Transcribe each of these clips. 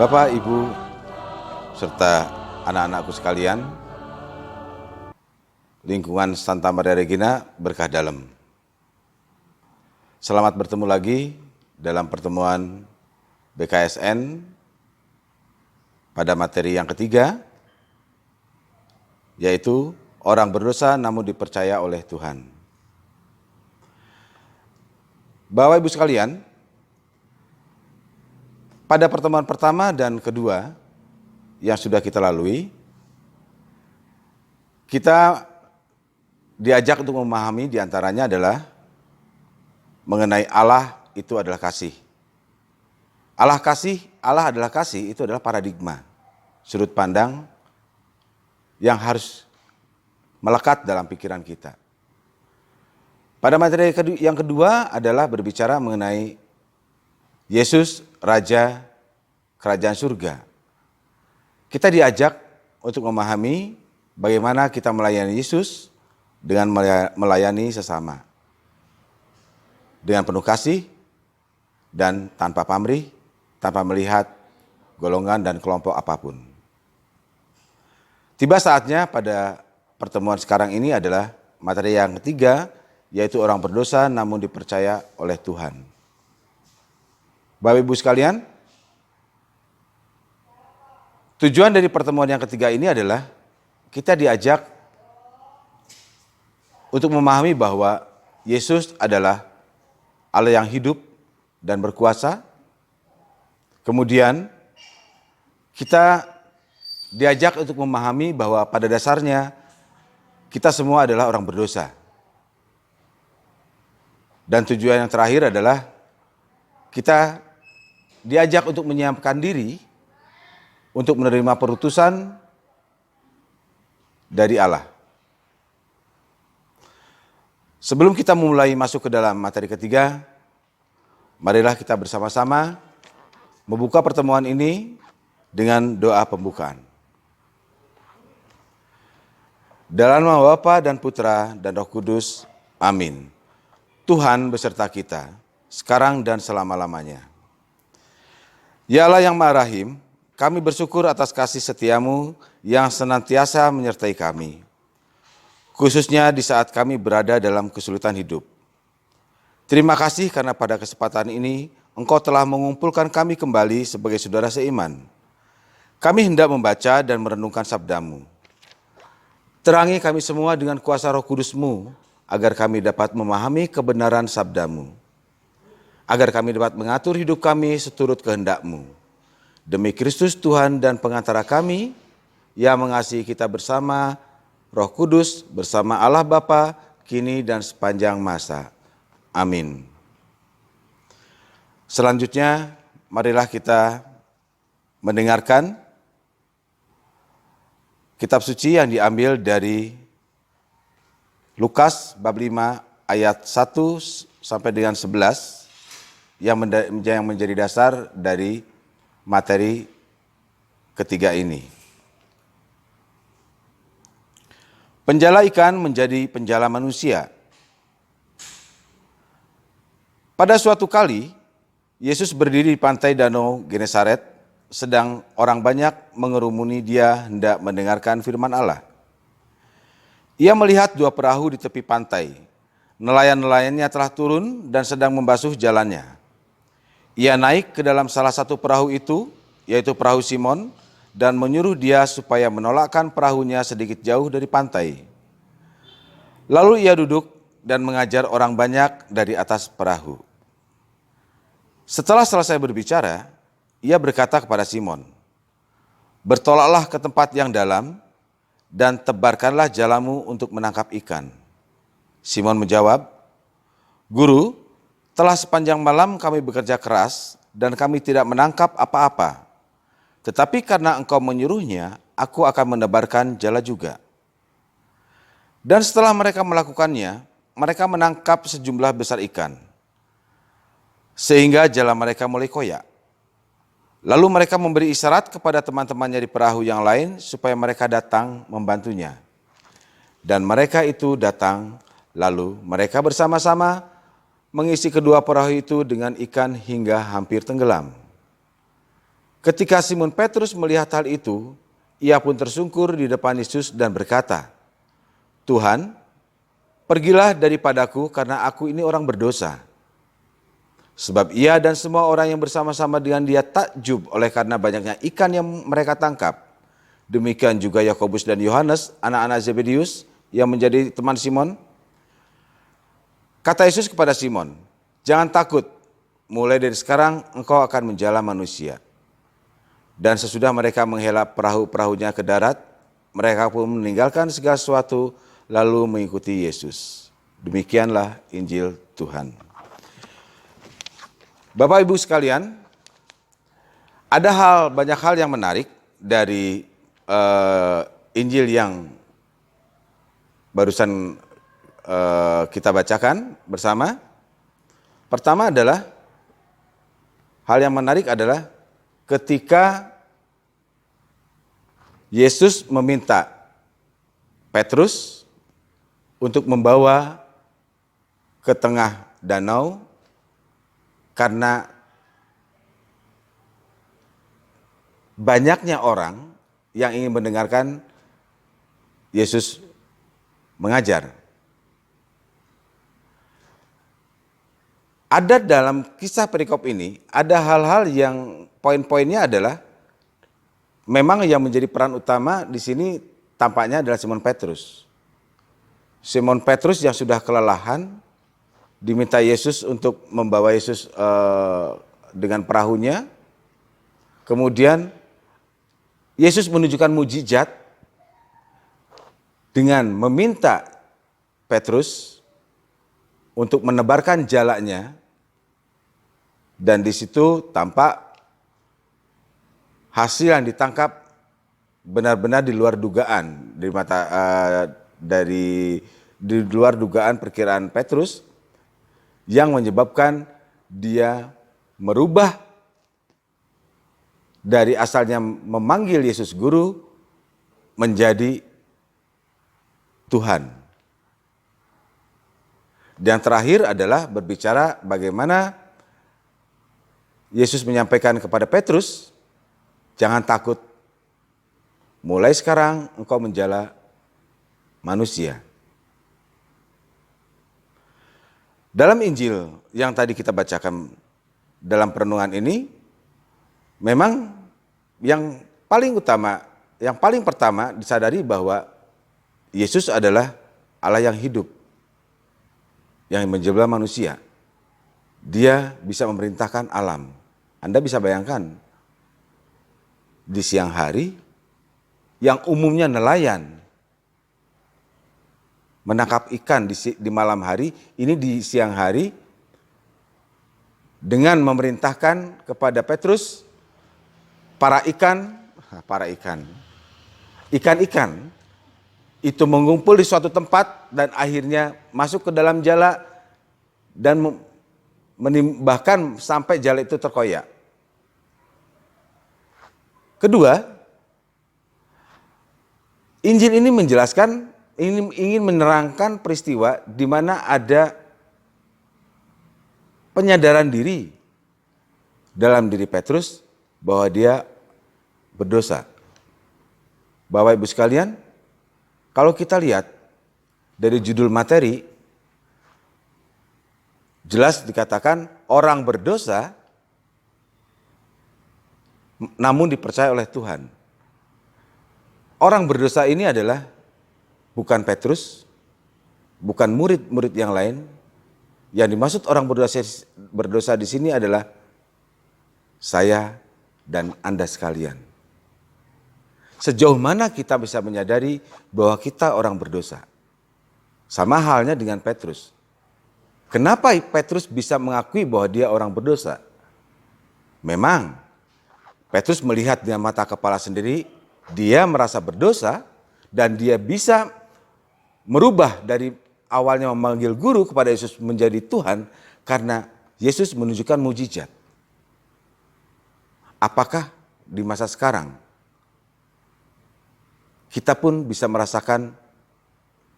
Bapak, Ibu, serta anak-anakku sekalian, lingkungan Santa Maria Regina berkah dalam. Selamat bertemu lagi dalam pertemuan BKSN pada materi yang ketiga, yaitu orang berdosa namun dipercaya oleh Tuhan. Bapak Ibu sekalian, pada pertemuan pertama dan kedua yang sudah kita lalui, kita diajak untuk memahami diantaranya adalah mengenai Allah itu adalah kasih. Allah adalah kasih itu adalah paradigma, sudut pandang yang harus melekat dalam pikiran kita. Pada materi yang kedua adalah berbicara mengenai Yesus, Raja Kerajaan Surga. Kita diajak untuk memahami bagaimana kita melayani Yesus dengan melayani sesama. Dengan penuh kasih dan tanpa pamrih, tanpa melihat golongan dan kelompok apapun. Tiba saatnya pada pertemuan sekarang ini adalah materi yang ketiga, yaitu orang berdosa namun dipercaya oleh Tuhan. Bapak Ibu sekalian, tujuan dari pertemuan yang ketiga ini adalah kita diajak untuk memahami bahwa Yesus adalah Allah yang hidup dan berkuasa. Kemudian kita diajak untuk memahami bahwa pada dasarnya kita semua adalah orang berdosa. Dan tujuan yang terakhir adalah kita diajak untuk menyiapkan diri untuk menerima perutusan dari Allah. Sebelum kita mulai masuk ke dalam materi ketiga, marilah kita bersama-sama membuka pertemuan ini dengan doa pembukaan. Dalam nama Bapa dan Putra dan Roh Kudus, amin. Tuhan beserta kita, sekarang dan selama-lamanya. Ya Allah yang Maha Rahim, kami bersyukur atas kasih setiamu yang senantiasa menyertai kami. Khususnya di saat kami berada dalam kesulitan hidup. Terima kasih karena pada kesempatan ini Engkau telah mengumpulkan kami kembali sebagai saudara seiman. Kami hendak membaca dan merenungkan sabdamu. Terangi kami semua dengan kuasa Roh Kudus-Mu, agar kami dapat memahami kebenaran sabdamu. Agar kami dapat mengatur hidup kami seturut kehendak-Mu. Demi Kristus Tuhan dan pengantara kami, yang mengasihi kita bersama Roh Kudus, bersama Allah Bapa, kini dan sepanjang masa. Amin. Selanjutnya, marilah kita mendengarkan kitab suci yang diambil dari Lukas bab 5 ayat 1 sampai dengan 11 yang menjadi dasar dari materi ketiga ini. Penjala ikan menjadi penjala manusia. Pada suatu kali, Yesus berdiri di pantai Danau Genesaret, sedang orang banyak mengerumuni dia hendak mendengarkan firman Allah. Ia melihat dua perahu di tepi pantai. Nelayan-nelayannya telah turun dan sedang membasuh jalannya. Ia naik ke dalam salah satu perahu itu, yaitu perahu Simon, dan menyuruh dia supaya menolakkan perahunya sedikit jauh dari pantai. Lalu ia duduk dan mengajar orang banyak dari atas perahu. Setelah selesai berbicara, ia berkata kepada Simon, "Bertolaklah ke tempat yang dalam, dan tebarkanlah jalamu untuk menangkap ikan." Simon menjawab, "Guru, telah sepanjang malam kami bekerja keras dan kami tidak menangkap apa-apa. Tetapi karena engkau menyuruhnya, aku akan menebarkan jala juga." Dan setelah mereka melakukannya, mereka menangkap sejumlah besar ikan, sehingga jala mereka mulai koyak. Lalu mereka memberi isyarat kepada teman-temannya di perahu yang lain supaya mereka datang membantunya. Dan mereka itu datang, lalu mereka bersama-sama mengisi kedua perahu itu dengan ikan hingga hampir tenggelam. Ketika Simon Petrus melihat hal itu, ia pun tersungkur di depan Yesus dan berkata, "Tuhan, pergilah daripadaku karena aku ini orang berdosa." Sebab ia dan semua orang yang bersama-sama dengan dia takjub oleh karena banyaknya ikan yang mereka tangkap. Demikian juga Yakobus dan Yohanes, anak-anak Zebedeus yang menjadi teman Simon. Kata Yesus kepada Simon, "Jangan takut, mulai dari sekarang engkau akan menjala manusia." Dan sesudah mereka menghela perahu-perahunya ke darat, mereka pun meninggalkan segala sesuatu lalu mengikuti Yesus. Demikianlah Injil Tuhan. Bapak Ibu sekalian, ada banyak hal yang menarik dari Injil yang barusan kita bacakan bersama. Pertama adalah, hal yang menarik adalah ketika Yesus meminta Petrus untuk membawa ke tengah danau karena banyaknya orang yang ingin mendengarkan Yesus mengajar. Ada dalam kisah perikop ini, ada hal-hal yang poin-poinnya adalah memang yang menjadi peran utama di sini tampaknya adalah Simon Petrus. Simon Petrus yang sudah kelelahan, diminta Yesus untuk membawa Yesus dengan perahunya. Kemudian Yesus menunjukkan mujizat dengan meminta Petrus untuk menebarkan jalanya, dan di situ tampak hasil yang ditangkap benar-benar di luar dugaan di luar dugaan perkiraan Petrus, yang menyebabkan dia merubah dari asalnya memanggil Yesus guru menjadi Tuhan. Dan terakhir adalah berbicara bagaimana Yesus menyampaikan kepada Petrus, "Jangan takut, mulai sekarang engkau menjala manusia." Dalam Injil yang tadi kita bacakan dalam perenungan ini, memang yang paling utama, yang paling pertama disadari bahwa Yesus adalah Allah yang hidup, yang menjala manusia. Dia bisa memerintahkan alam. Anda bisa bayangkan, di siang hari yang umumnya nelayan menangkap ikan di malam hari, ini di siang hari dengan memerintahkan kepada Petrus, ikan-ikan itu mengumpul di suatu tempat dan akhirnya masuk ke dalam jala dan bahkan sampai jala itu terkoyak. Kedua, Injil ini menjelaskan, ingin menerangkan peristiwa di mana ada penyadaran diri dalam diri Petrus bahwa dia berdosa. Bapak Ibu sekalian, kalau kita lihat dari judul materi, jelas dikatakan orang berdosa namun dipercaya oleh Tuhan. Orang berdosa ini adalah bukan Petrus, bukan murid-murid yang lain. Yang dimaksud orang berdosa di sini adalah saya dan Anda sekalian. Sejauh mana kita bisa menyadari bahwa kita orang berdosa? Sama halnya dengan Petrus. Kenapa Petrus bisa mengakui bahwa dia orang berdosa? Memang Petrus melihat dengan mata kepala sendiri, dia merasa berdosa dan dia bisa merubah dari awalnya memanggil guru kepada Yesus menjadi Tuhan karena Yesus menunjukkan mujizat. Apakah di masa sekarang kita pun bisa merasakan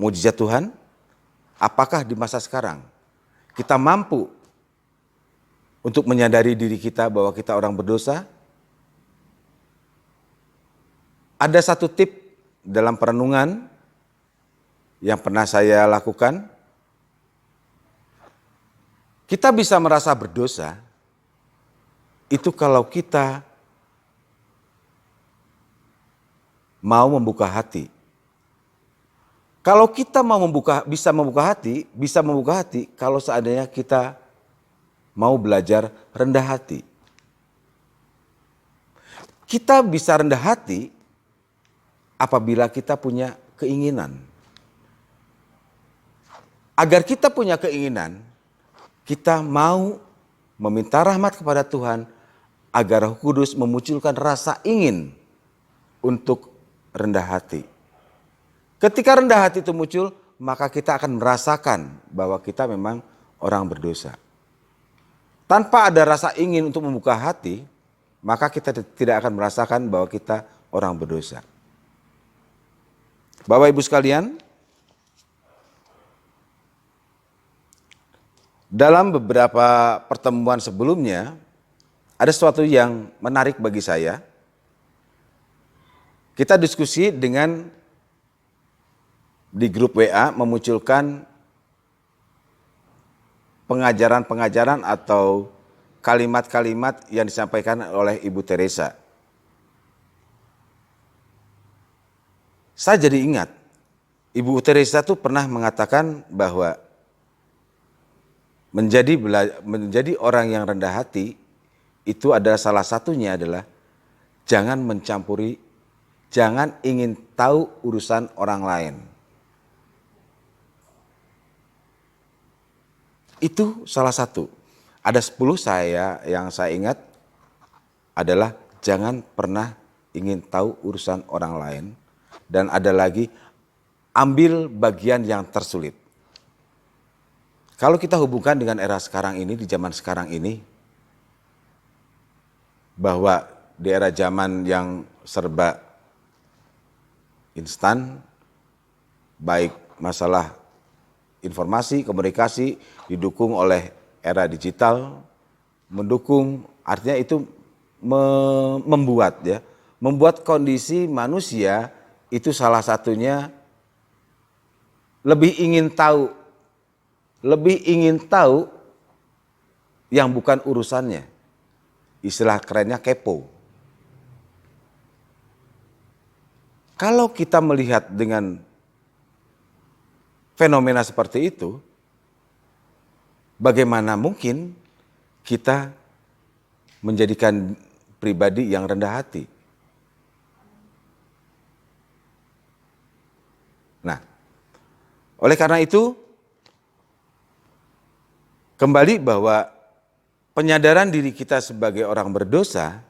mujizat Tuhan? Apakah di masa sekarang kita mampu untuk menyadari diri kita bahwa kita orang berdosa? Ada satu tip dalam perenungan yang pernah saya lakukan. Kita bisa merasa berdosa itu kalau kita mau membuka hati. Kalau kita bisa membuka hati kalau seandainya kita mau belajar rendah hati. Kita bisa rendah hati apabila kita punya keinginan. Agar kita punya keinginan, kita mau meminta rahmat kepada Tuhan agar Roh Kudus memunculkan rasa ingin untuk rendah hati. Ketika rendah hati itu muncul, maka kita akan merasakan bahwa kita memang orang berdosa. Tanpa ada rasa ingin untuk membuka hati, maka kita tidak akan merasakan bahwa kita orang berdosa. Bapak Ibu sekalian, dalam beberapa pertemuan sebelumnya, ada sesuatu yang menarik bagi saya. Kita diskusi di grup WA memunculkan pengajaran-pengajaran atau kalimat-kalimat yang disampaikan oleh Ibu Teresa. Saya jadi ingat, Ibu Teresa tuh pernah mengatakan bahwa menjadi orang yang rendah hati itu adalah salah satunya adalah jangan ingin tahu urusan orang lain. Itu salah satu. Ada 10 yang saya ingat adalah jangan pernah ingin tahu urusan orang lain. Dan ada lagi, ambil bagian yang tersulit. Kalau kita hubungkan dengan era sekarang ini, di zaman sekarang ini, bahwa di era zaman yang serba instan, baik masalah informasi, komunikasi, didukung oleh era digital, artinya itu membuat kondisi manusia itu salah satunya lebih ingin tahu yang bukan urusannya. Istilah kerennya kepo. Kalau kita melihat dengan fenomena seperti itu, bagaimana mungkin kita menjadikan pribadi yang rendah hati? Nah, oleh karena itu, kembali bahwa penyadaran diri kita sebagai orang berdosa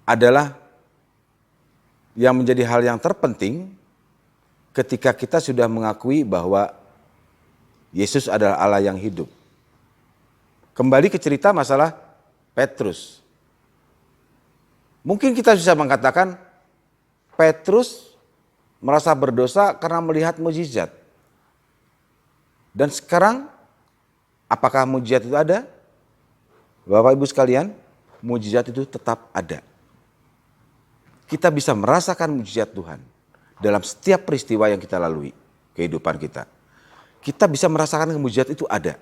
adalah yang menjadi hal yang terpenting ketika kita sudah mengakui bahwa Yesus adalah Allah yang hidup. Kembali ke cerita masalah Petrus. Mungkin kita bisa mengatakan Petrus merasa berdosa karena melihat mukjizat. Dan sekarang, apakah mukjizat itu ada? Bapak Ibu sekalian, mukjizat itu tetap ada. Kita bisa merasakan mukjizat Tuhan dalam setiap peristiwa yang kita lalui, kehidupan kita. Kita bisa merasakan mukjizat itu ada.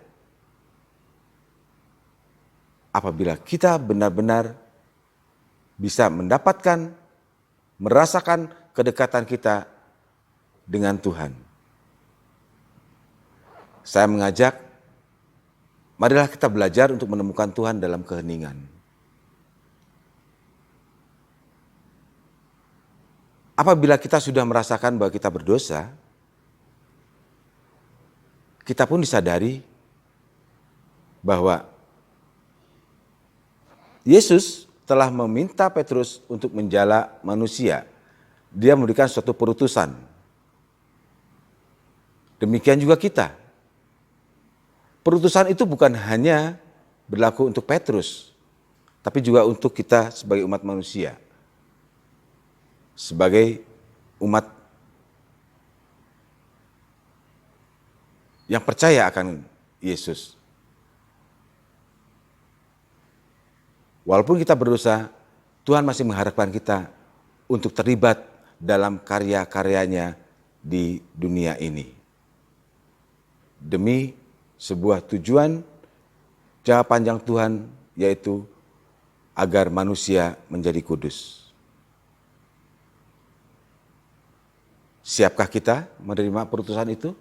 Apabila kita benar-benar bisa merasakan kedekatan kita dengan Tuhan. Saya mengajak, marilah kita belajar untuk menemukan Tuhan dalam keheningan. Apabila kita sudah merasakan bahwa kita berdosa, kita pun disadari bahwa Yesus telah meminta Petrus untuk menjala manusia. Dia memberikan suatu perutusan. Demikian juga kita. Perutusan itu bukan hanya berlaku untuk Petrus, tapi juga untuk kita sebagai umat manusia. Sebagai umat yang percaya akan Yesus. Walaupun kita berdosa, Tuhan masih mengharapkan kita untuk terlibat dalam karya-karyanya di dunia ini. Demi sebuah tujuan jangka panjang Tuhan, yaitu agar manusia menjadi kudus. Siapkah kita menerima perutusan itu?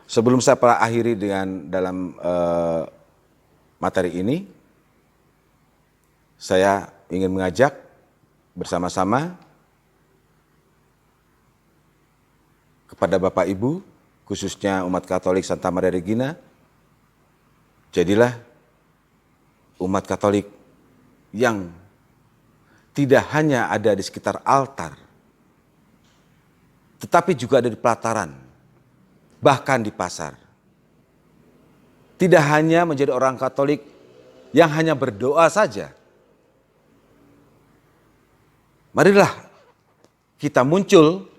Sebelum saya akhiri dengan dalam materi ini, saya ingin mengajak bersama-sama kepada Bapak Ibu, khususnya umat Katolik Santa Maria Regina, jadilah umat Katolik yang tidak hanya ada di sekitar altar, tetapi juga ada di pelataran, bahkan di pasar. Tidak hanya menjadi orang Katolik yang hanya berdoa saja. Marilah kita muncul,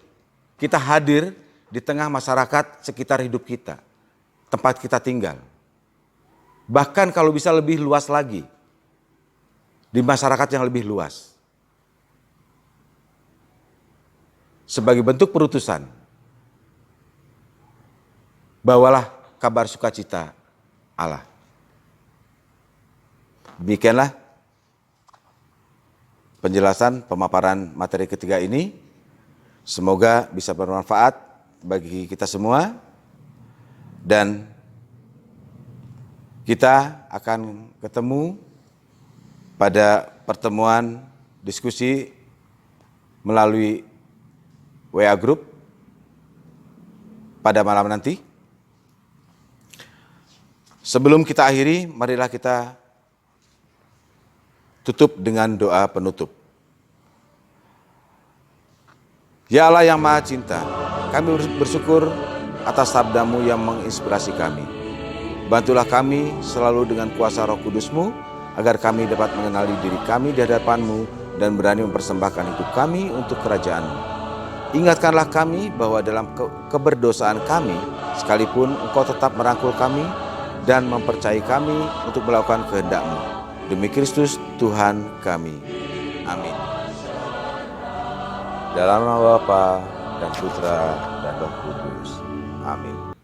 kita hadir di tengah masyarakat sekitar hidup kita, tempat kita tinggal. Bahkan kalau bisa lebih luas lagi, di masyarakat yang lebih luas. Sebagai bentuk perutusan, bawalah kabar sukacita Allah. Demikianlah penjelasan pemaparan materi ketiga ini. Semoga bisa bermanfaat bagi kita semua, dan kita akan ketemu pada pertemuan diskusi melalui WA Group pada malam nanti. Sebelum kita akhiri, marilah kita tutup dengan doa penutup. Ya Allah yang Maha Cinta, kami bersyukur atas sabda-Mu yang menginspirasi kami. Bantulah kami selalu dengan kuasa Roh Kudus-Mu, agar kami dapat mengenali diri kami di hadapan-Mu dan berani mempersembahkan hidup kami untuk kerajaan-Mu. Ingatkanlah kami bahwa dalam keberdosaan kami, sekalipun Engkau tetap merangkul kami dan mempercayai kami untuk melakukan kehendak-Mu. Demi Kristus Tuhan kami. Amin. Dalam nama Bapa dan Putra dan Roh Kudus. Amin.